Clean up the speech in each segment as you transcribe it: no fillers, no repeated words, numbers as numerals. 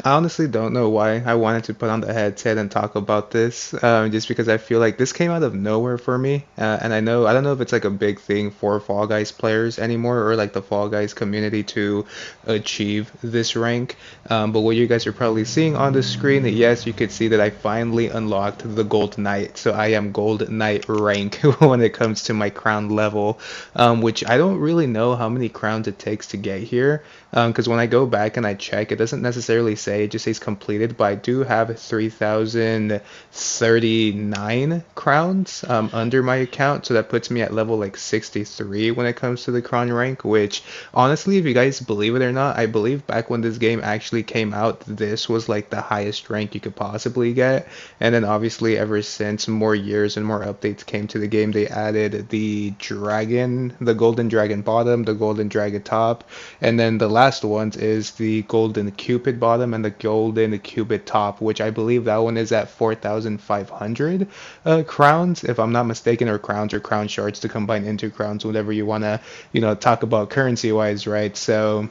I honestly don't know why I wanted to put on the headset and talk about this, just because I feel like this came out of nowhere for me. And I don't know if it's like a big thing for Fall Guys players anymore or like the Fall Guys community to achieve this rank. But what you guys are probably seeing on the screen, yes, you could see that I finally unlocked the Gold Knight. So I am Gold Knight rank when it comes to my crown level, which I don't really know how many crowns it takes to get here. Because when I go back and I check, it doesn't necessarily say, it just says completed, but I do have 3,039 crowns under my account, so that puts me at level like 63 when it comes to the crown rank, which honestly, if you guys believe it or not, I believe back when this game actually came out, this was like the highest rank you could possibly get. And then obviously ever since more years and more updates came to the game, they added the dragon, the golden dragon bottom, the golden dragon top, and then the last ones is the golden cupid bottom and the golden cupid top, which I believe that one is at 4,500 crowns, if I'm not mistaken, or crowns or crown shards to combine into crowns, whatever you want to, talk about currency wise, right? So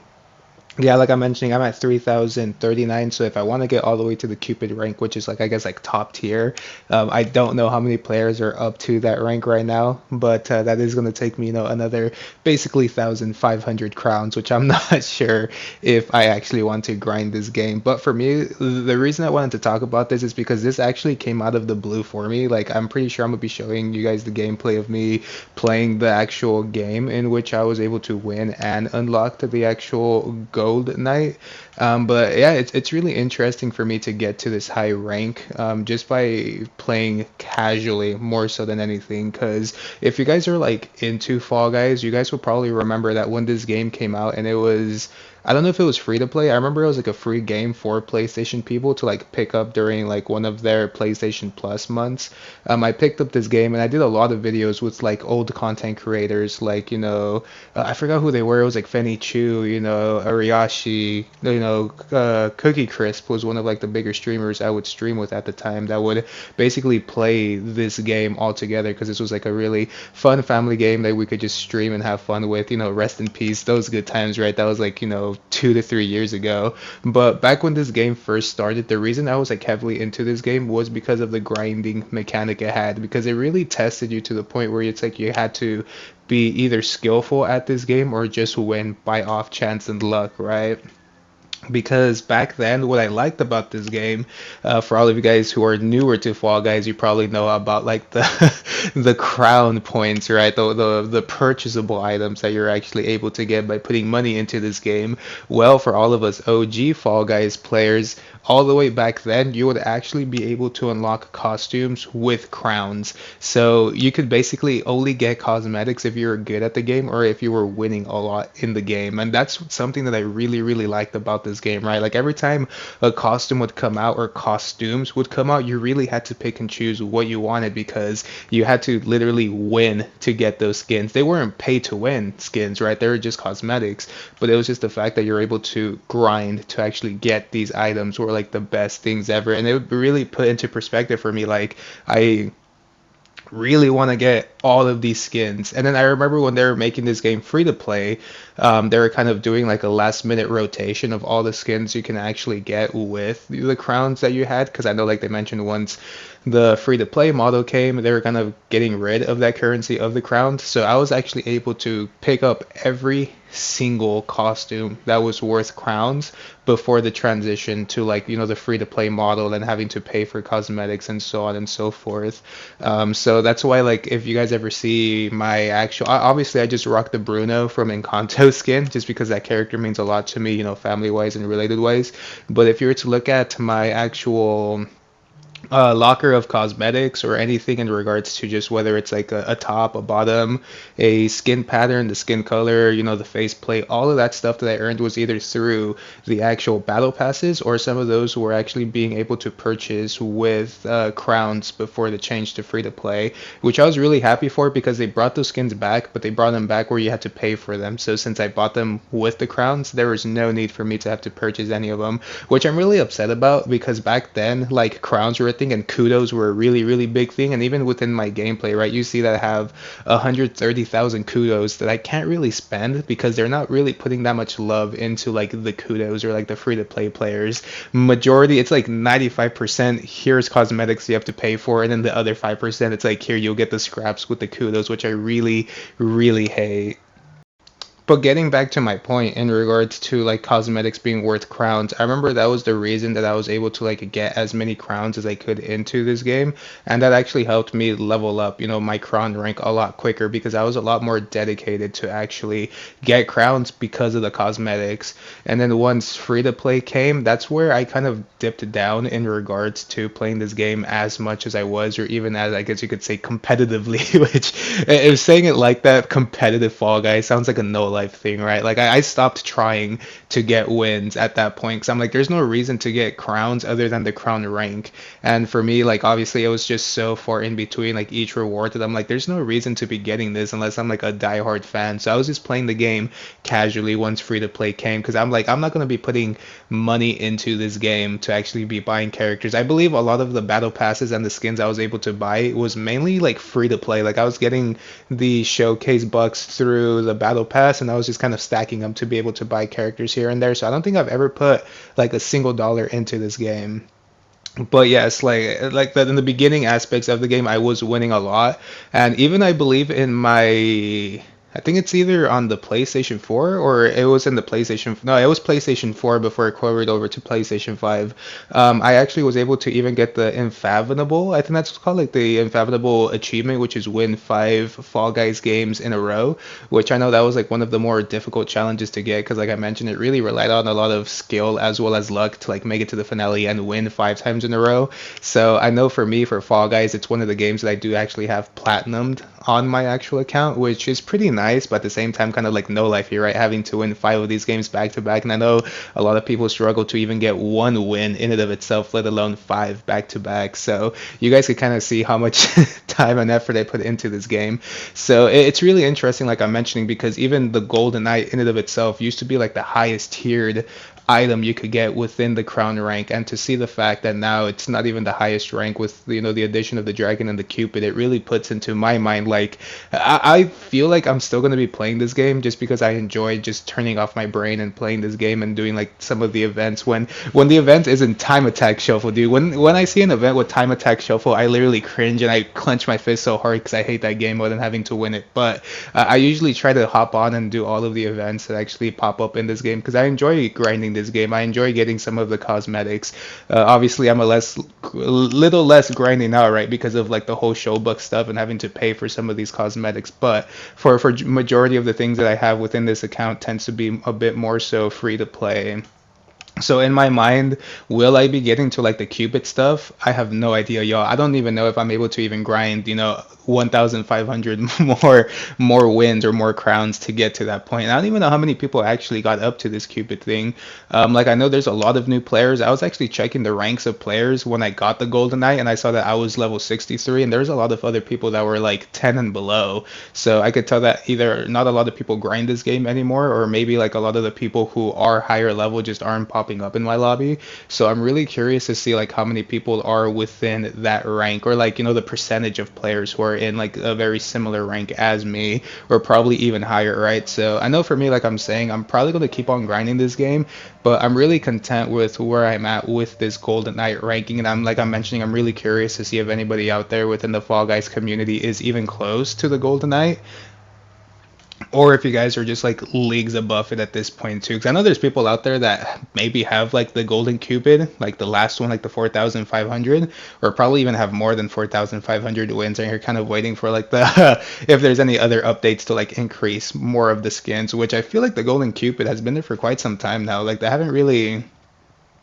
yeah, like I'm mentioning, I'm at 3,039. So if I want to get all the way to the Cupid rank, which is like, I guess, like top tier, I don't know how many players are up to that rank right now, but that is going to take me, another basically 1,500 crowns, which I'm not sure if I actually want to grind this game. But for me, the reason I wanted to talk about this is because this actually came out of the blue for me. Like, I'm pretty sure I'm going to be showing you guys the gameplay of me playing the actual game in which I was able to win and unlock the actual gold knight. But yeah, it's really interesting for me to get to this high rank just by playing casually more so than anything. Because if you guys are like into Fall Guys, you guys will probably remember that when this game came out and it was, I don't know if it was free to play. I remember it was like a free game for PlayStation people to like pick up during like one of their PlayStation Plus months. I picked up this game and I did a lot of videos with like old content creators, like I forgot who they were. It was like Fenny Chu, Ariashi, Cookie Crisp was one of like the bigger streamers I would stream with at the time that would basically play this game all together because this was like a really fun family game that we could just stream and have fun with. Rest in peace, those good times, right? That was like 2 to 3 years ago. But back when this game first started, the reason I was like heavily into this game was because of the grinding mechanic it had, because it really tested you to the point where it's like you had to be either skillful at this game or just win by off chance and luck, right? Because back then, what I liked about this game, for all of you guys who are newer to Fall Guys, you probably know about like the the crown points, right? The purchasable items that you're actually able to get by putting money into this game. Well, for all of us OG Fall Guys players, all the way back then, you would actually be able to unlock costumes with crowns. So you could basically only get cosmetics if you were good at the game or if you were winning a lot in the game. And that's something that I really, really liked about this game, right? Like every time a costume would come out or costumes would come out, you really had to pick and choose what you wanted because you had to literally win to get those skins. They weren't pay to win skins, right? They were just cosmetics, but it was just the fact that you're able to grind to actually get these items were like the best things ever. And it would really put into perspective for me, like I really want to get all of these skins. And then I remember when they were making this game free to play, they were kind of doing like a last minute rotation of all the skins you can actually get with the crowns that you had. Because I know, like they mentioned, once the free to play model came, they were kind of getting rid of that currency of the crowns. So I was actually able to pick up every single costume that was worth crowns before the transition to like the free to play model and having to pay for cosmetics and so on and so forth. So that's why, like, if you guys ever see my actual, obviously I just rock the Bruno from Encanto skin just because that character means a lot to me, family wise and related wise. But if you were to look at my actual locker of cosmetics or anything in regards to just whether it's like a top, a bottom, a skin pattern, the skin color, the face plate, all of that stuff that I earned was either through the actual battle passes or some of those were actually being able to purchase with crowns before the change to free to play, which I was really happy for because they brought those skins back, but they brought them back where you had to pay for them. So since I bought them with the crowns, there was no need for me to have to purchase any of them, which I'm really upset about because back then, like crowns were sort of thing, and kudos were a really, really big thing. And even within my gameplay, right, you see that I have 130,000 kudos that I can't really spend because they're not really putting that much love into like the kudos or like the free to play players. Majority, it's like 95% here's cosmetics you have to pay for, and then the other 5% it's like here you'll get the scraps with the kudos, which I really, really hate. But getting back to my point in regards to like cosmetics being worth crowns, I remember that was the reason that I was able to like get as many crowns as I could into this game, and that actually helped me level up, my crown rank a lot quicker because I was a lot more dedicated to actually get crowns because of the cosmetics. And then once free to play came, that's where I kind of dipped down in regards to playing this game as much as I was, or even as I guess you could say competitively, which if saying it like that, competitive Fall Guys sounds like a no life thing, right? Like I stopped trying to get wins at that point because I'm like, there's no reason to get crowns other than the crown rank. And for me, like obviously it was just so far in between like each reward that I'm like, there's no reason to be getting this unless I'm like a diehard fan. So I was just playing the game casually once free to play came because I'm like, I'm not going to be putting money into this game to actually be buying characters. I believe a lot of the battle passes and the skins I was able to buy was mainly like free to play. Like I was getting the showcase bucks through the battle pass, and I was just kind of stacking them to be able to buy characters here and there. So I don't think I've ever put like a single dollar into this game. But yes, like that in the beginning aspects of the game, I was winning a lot, and even I believe in my. I think it's either on the PlayStation 4 or it was in the PlayStation. No, it was PlayStation 4 before it covered over to PlayStation 5. I actually was able to even get the Infathomable. I think that's what's called, like the Infathomable achievement, which is win 5 Fall Guys games in a row. Which I know that was like one of the more difficult challenges to get because, like I mentioned, it really relied on a lot of skill as well as luck to like make it to the finale and win 5 times in a row. So I know for me, for Fall Guys, it's one of the games that I do actually have platinumed on my actual account, which is pretty nice, but at the same time, kind of like no life here, right? Having to win 5 of these games back to back, and I know a lot of people struggle to even get one win in and of itself, let alone 5 back to back. So you guys could kind of see how much time and effort I put into this game. So it's really interesting, like I'm mentioning, because even the Golden Knight in and of itself used to be like the highest tiered item you could get within the crown rank, and to see the fact that now it's not even the highest rank with the addition of the dragon and the cupid, it really puts into my mind like I feel like I'm still going to be playing this game just because I enjoy just turning off my brain and playing this game and doing like some of the events when the event isn't time attack shuffle, dude. When I see an event with time attack shuffle, I literally cringe and I clench my fist so hard because I hate that game more than having to win it. But I usually try to hop on and do all of the events that actually pop up in this game because I enjoy grinding this game. I enjoy getting some of the cosmetics. Obviously, I'm a little less grinding now, right, because of like the whole showbook stuff and having to pay for some of these cosmetics. But for majority of the things that I have within this account tends to be a bit more so free to play. So in my mind, will I be getting to like the Cupid stuff? I have no idea, y'all. I don't even know if I'm able to even grind, 1,500 more wins or more crowns to get to that point. And I don't even know how many people actually got up to this Cupid thing. Like I know there's a lot of new players. I was actually checking the ranks of players when I got the Golden Knight, and I saw that I was level 63, and there's a lot of other people that were like 10 and below. So I could tell that either not a lot of people grind this game anymore, or maybe like a lot of the people who are higher level just aren't popping up in my lobby. So I'm really curious to see like how many people are within that rank, or like the percentage of players who are in like a very similar rank as me, or probably even higher, right? So I know for me, like I'm saying, I'm probably going to keep on grinding this game, but I'm really content with where I'm at with this Golden Knight ranking. And I'm mentioning, I'm really curious to see if anybody out there within the Fall Guys community is even close to the Golden Knight, or if you guys are just like leagues above it at this point too, because I know there's people out there that maybe have like the Golden Cupid, like the last one, like the 4,500, or probably even have more than 4,500 wins, and you're kind of waiting for like the if there's any other updates to like increase more of the skins, which I feel like the Golden Cupid has been there for quite some time now. Like they haven't really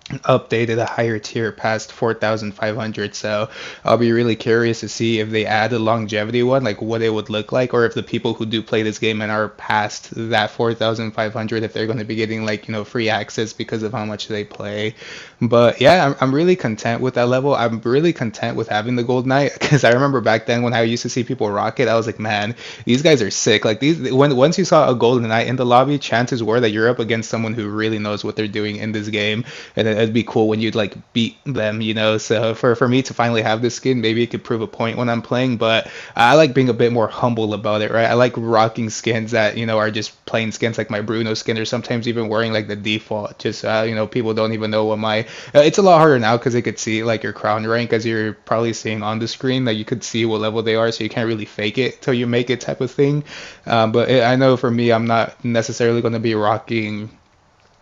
updated a higher tier past 4,500. So I'll be really curious to see if they add a longevity one, like what it would look like, or if the people who do play this game and are past that 4,500, if they're going to be getting like free access because of how much they play. But yeah, I'm really content with that level. I'm really content with having the Gold Knight, because I remember back then when I used to see people rock it, I was like, man, these guys are sick. Like once you saw a Golden Knight in the lobby, chances were that you're up against someone who really knows what they're doing in this game. And it'd be cool when you'd like beat them, you know. So for me to finally have this skin, maybe it could prove a point when I'm playing. But I like being a bit more humble about it, right? I like rocking skins that are just plain skins, like my Bruno skin, or sometimes even wearing like the default. Just people don't even know what my. It's a lot harder now because they could see like your crown rank, as you're probably seeing on the screen. Like you could see what level they are, so you can't really fake it till you make it, type of thing. I know for me, I'm not necessarily going to be rocking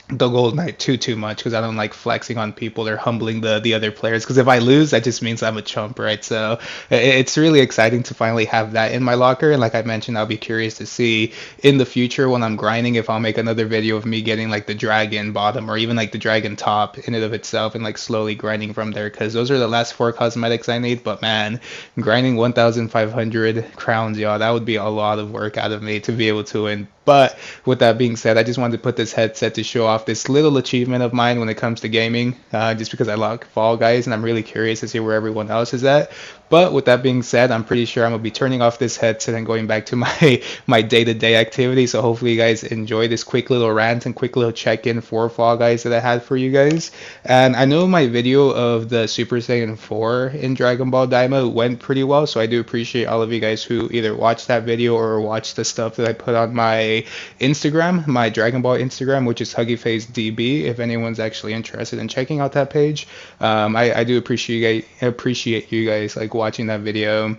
the gold knight too much because I don't like flexing on people or humbling the other players, because if I lose that just means I'm a chump, right? So it's really exciting to finally have that in my locker. And like I mentioned, I'll be curious to see in the future when I'm grinding if I'll make another video of me getting like the dragon bottom or even like the dragon top in and of itself, and like slowly grinding from there, because those are the last 4 cosmetics I need. But man, grinding 1500 crowns, y'all, that would be a lot of work out of me to be able to win. But with that being said, I just wanted to put this headset to show off this little achievement of mine when it comes to gaming, just because I like Fall Guys and I'm really curious to see where everyone else is at. But with that being said, I'm pretty sure I'm gonna be turning off this headset and going back to my day-to-day activity. So hopefully you guys enjoy this quick little rant and quick little check-in for Fall Guys that I had for you guys. And I know my video of the Super Saiyan 4 in Dragon Ball Daima went pretty well, so I do appreciate all of you guys who either watched that video or watched the stuff that I put on my Instagram, my Dragon Ball Instagram, which is HuggyFaceDB, if anyone's actually interested in checking out that page. I do appreciate you guys like watching that video.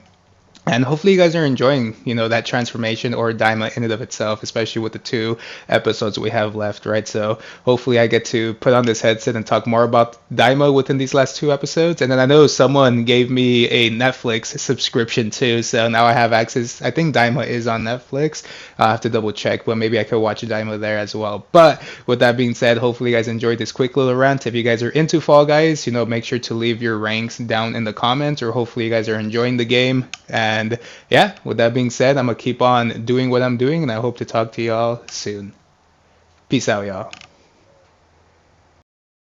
And hopefully you guys are enjoying, that transformation or Daima in and of itself, especially with the 2 episodes we have left, right? So hopefully I get to put on this headset and talk more about Daima within these last 2 episodes. And then I know someone gave me a Netflix subscription too, so now I have access. I think Daima is on Netflix. I'll have to double check, but maybe I could watch Daima there as well. But with that being said, hopefully you guys enjoyed this quick little rant. If you guys are into Fall Guys, make sure to leave your ranks down in the comments, or hopefully you guys are enjoying the game. And yeah, with that being said, I'm gonna keep on doing what I'm doing, and I hope to talk to y'all soon. Peace out, y'all.